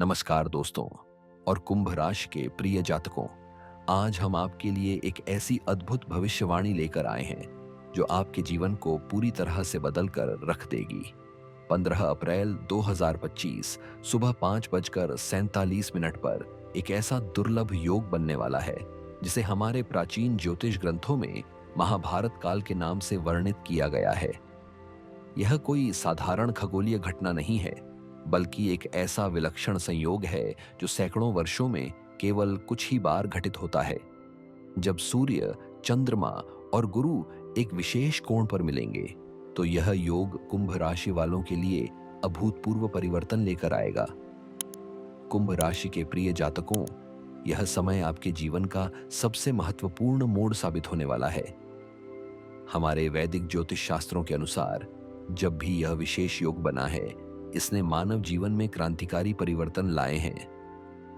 नमस्कार दोस्तों और कुंभ राशि के प्रिय जातकों। आज हम आपके लिए एक ऐसी अद्भुत भविष्यवाणी लेकर आए हैं जो आपके जीवन को पूरी तरह से बदल कर रख देगी। 15 अप्रैल 2025 सुबह 5:47 पर एक ऐसा दुर्लभ योग बनने वाला है जिसे हमारे प्राचीन ज्योतिष ग्रंथों में महाभारत काल के नाम से वर्णित किया गया है। यह कोई साधारण खगोलीय घटना नहीं है, बल्कि एक ऐसा विलक्षण संयोग है जो सैकड़ों वर्षों में केवल कुछ ही बार घटित होता है। जब सूर्य, चंद्रमा और गुरु एक विशेष कोण पर मिलेंगे, तो यह योग कुंभ राशि वालों के लिए अभूतपूर्व परिवर्तन लेकर आएगा। कुंभ राशि के प्रिय जातकों, यह समय आपके जीवन का सबसे महत्वपूर्ण मोड़ साबित होने वाला है। हमारे वैदिक ज्योतिष शास्त्रों के अनुसार जब भी यह विशेष योग बना है, इसने मानव जीवन में क्रांतिकारी परिवर्तन लाए हैं।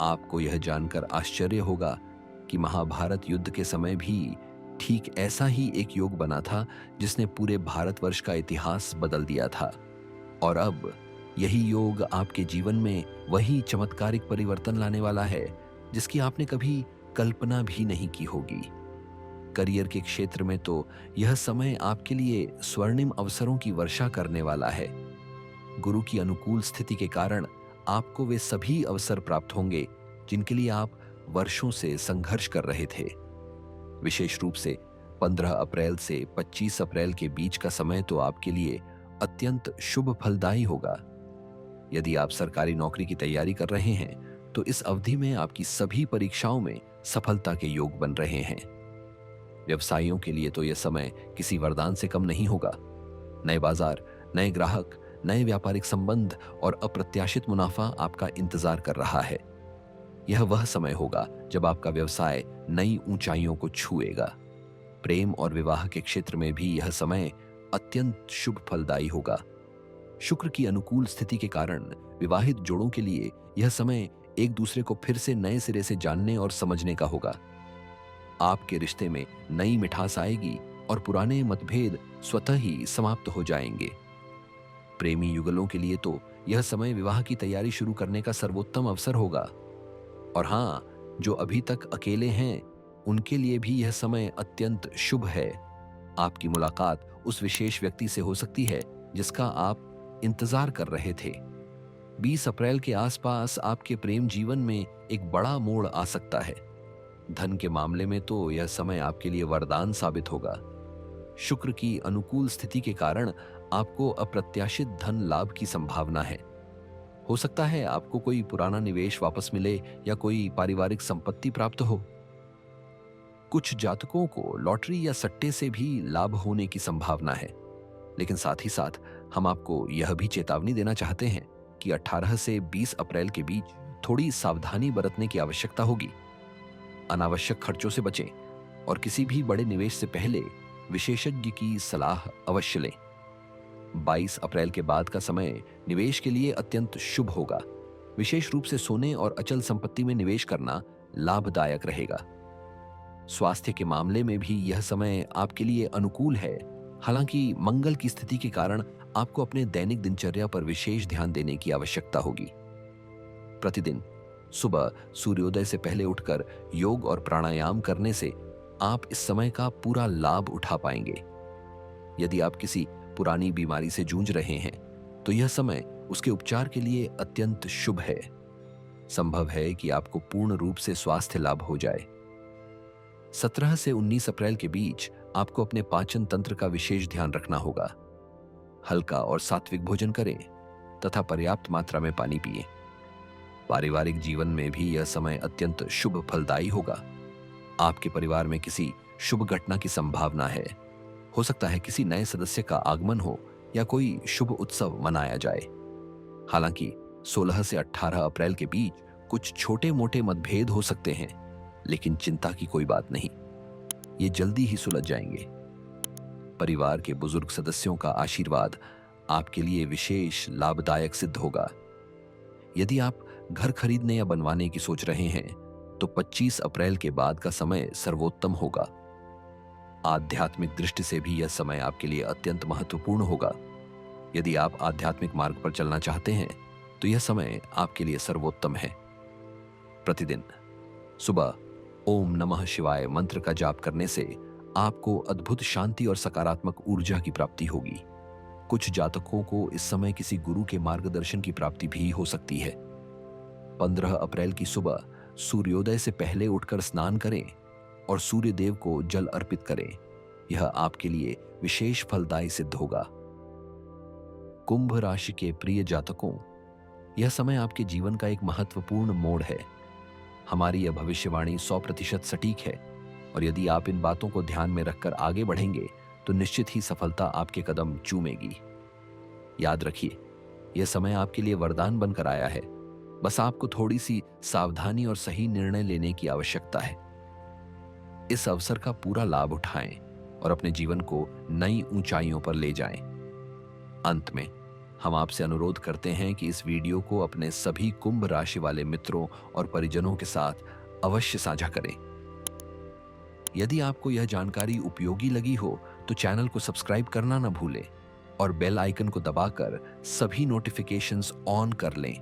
आपको यह जानकर आश्चर्य होगा कि महाभारत युद्ध के समय भी ठीक ऐसा ही एक योग बना था जिसने पूरे भारतवर्ष का इतिहास बदल दिया था। और अब यही योग आपके जीवन में वही चमत्कारिक परिवर्तन लाने वाला है जिसकी आपने कभी कल्पना भी नहीं की होगी। करियर के क्षेत्र में तो यह समय आपके लिए स्वर्णिम अवसरों की वर्षा करने वाला है। गुरु की अनुकूल स्थिति के कारण आपको वे सभी अवसर प्राप्त होंगे जिनके लिए आप वर्षों से संघर्ष कर रहे थे। विशेष रूप से 15 अप्रैल से 25 अप्रैल के बीच का समय तो आपके लिए अत्यंत शुभ फलदायी होगा। यदि आप सरकारी नौकरी की तैयारी कर रहे हैं, तो इस अवधि में आपकी सभी परीक्षाओं में सफलता के योग बन रहे हैं। व्यवसायियों के लिए तो यह समय किसी वरदान से कम नहीं होगा। नए बाजार, नए ग्राहक, नए व्यापारिक संबंध और अप्रत्याशित मुनाफा आपका इंतजार कर रहा है। यह वह समय होगा जब आपका व्यवसाय नई ऊंचाइयों को छुएगा। प्रेम और विवाह के क्षेत्र में भी यह समय अत्यंत शुभ फलदायी होगा। शुक्र की अनुकूल स्थिति के कारण विवाहित जोड़ों के लिए यह समय एक दूसरे को फिर से नए सिरे से जानने और समझने का होगा। आपके रिश्ते में नई मिठास आएगी और पुराने मतभेद स्वतः ही समाप्त हो जाएंगे। प्रेमी युगलों के लिए तो यह समय विवाह की तैयारी शुरू करने का सर्वोत्तम अवसर होगा। और हाँ, जो अभी तक अकेले हैं, उनके लिए भी यह समय अत्यंत शुभ है। आपकी मुलाकात उस विशेष व्यक्ति से हो सकती है जिसका आप इंतजार कर रहे थे। 20 अप्रैल के आसपास आपके प्रेम जीवन में एक बड़ा मोड़ आ सकता है। धन के मामले में तो यह समय आपके लिए वरदान साबित होगा। शुक्र की अनुकूल स्थिति के कारण आपको अप्रत्याशित धन लाभ की संभावना है। हो सकता है आपको कोई पुराना निवेश वापस मिले या कोई पारिवारिक संपत्ति प्राप्त हो। कुछ जातकों को लॉटरी या सट्टे से भी लाभ होने की संभावना है। लेकिन साथ ही साथ हम आपको यह भी चेतावनी देना चाहते हैं कि 18 से 20 अप्रैल के बीच थोड़ी सावधानी बरतने की आवश्यकता होगी। अनावश्यक खर्चों से बचें और किसी भी बड़े निवेश से पहले विशेषज्ञ की सलाह अवश्य लें। 22 अप्रैल के बाद का समय निवेश के लिए अत्यंत शुभ होगा। विशेष रूप से सोने और अचल संपत्ति में निवेश करना लाभदायक रहेगा। स्वास्थ्य के मामले में भी यह समय आपके लिए अनुकूल है। हालांकि मंगल की स्थिति के कारण आपको अपने दैनिक दिनचर्या पर विशेष ध्यान देने की आवश्यकता होगी। प्रतिदिन सुबह सूर्योदय से पहले उठकर योग और प्राणायाम करने से आप इस समय का पूरा लाभ उठा पाएंगे। यदि आप किसी पुरानी बीमारी से जूझ रहे हैं, तो यह समय उसके उपचार के लिए अत्यंत शुभ है। संभव है कि आपको पूर्ण रूप से स्वास्थ्य लाभ हो जाए। 17 से 19 अप्रैल के बीच आपको अपने पाचन तंत्र का विशेष ध्यान रखना होगा। हल्का और सात्विक भोजन करें तथा पर्याप्त मात्रा में पानी पिएं। पारिवारिक जीवन में भी यह समय अत्यंत शुभ फलदायी होगा। आपके परिवार में किसी शुभ घटना की संभावना है। हो सकता है किसी नए सदस्य का आगमन हो या कोई शुभ उत्सव मनाया जाए। हालांकि 16 से 18 अप्रैल के बीच कुछ छोटे मोटे मतभेद हो सकते हैं, लेकिन चिंता की कोई बात नहीं, ये जल्दी ही सुलझ जाएंगे। परिवार के बुजुर्ग सदस्यों का आशीर्वाद आपके लिए विशेष लाभदायक सिद्ध होगा। यदि आप घर खरीदने या बनवाने की सोच रहे हैं, तो 25 अप्रैल के बाद का समय सर्वोत्तम होगा। आध्यात्मिक दृष्टि से भी यह समय आपके लिए अत्यंत महत्वपूर्ण होगा। यदि आप आध्यात्मिक मार्ग पर चलना चाहते हैं, तो यह समय आपके लिए सर्वोत्तम है। प्रतिदिन सुबह ओम नमः शिवाय मंत्र का जाप करने से आपको अद्भुत शांति और सकारात्मक ऊर्जा की प्राप्ति होगी। कुछ जातकों को इस समय किसी गुरु के मार्गदर्शन की प्राप्ति भी हो सकती है। 15 अप्रैल की सुबह सूर्योदय से पहले उठकर स्नान करें और सूर्य देव को जल अर्पित करें। यह आपके लिए विशेष फलदायी सिद्ध होगा। कुंभ राशि के प्रिय जातकों, यह समय आपके जीवन का एक महत्वपूर्ण मोड़ है। हमारी यह भविष्यवाणी 100% सटीक है और यदि आप इन बातों को ध्यान में रखकर आगे बढ़ेंगे तो निश्चित ही सफलता आपके कदम चूमेगी। याद रखिए, यह समय आपके लिए वरदान बनकर आया है। बस आपको थोड़ी सी सावधानी और सही निर्णय लेने की आवश्यकता है। इस अवसर का पूरा लाभ उठाएं और अपने जीवन को नई ऊंचाइयों पर ले जाएं। अंत में हम आपसे अनुरोध करते हैं कि इस वीडियो को अपने सभी कुंभ राशि वाले मित्रों और परिजनों के साथ अवश्य साझा करें। यदि आपको यह जानकारी उपयोगी लगी हो तो चैनल को सब्सक्राइब करना न भूलें और बेल आइकन को दबाकर सभी नोटिफिकेशंस ऑन कर लें।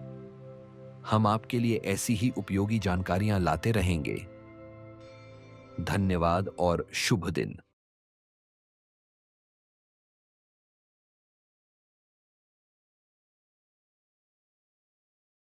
हम आपके लिए ऐसी ही उपयोगी जानकारियां लाते रहेंगे। धन्यवाद और शुभ दिन।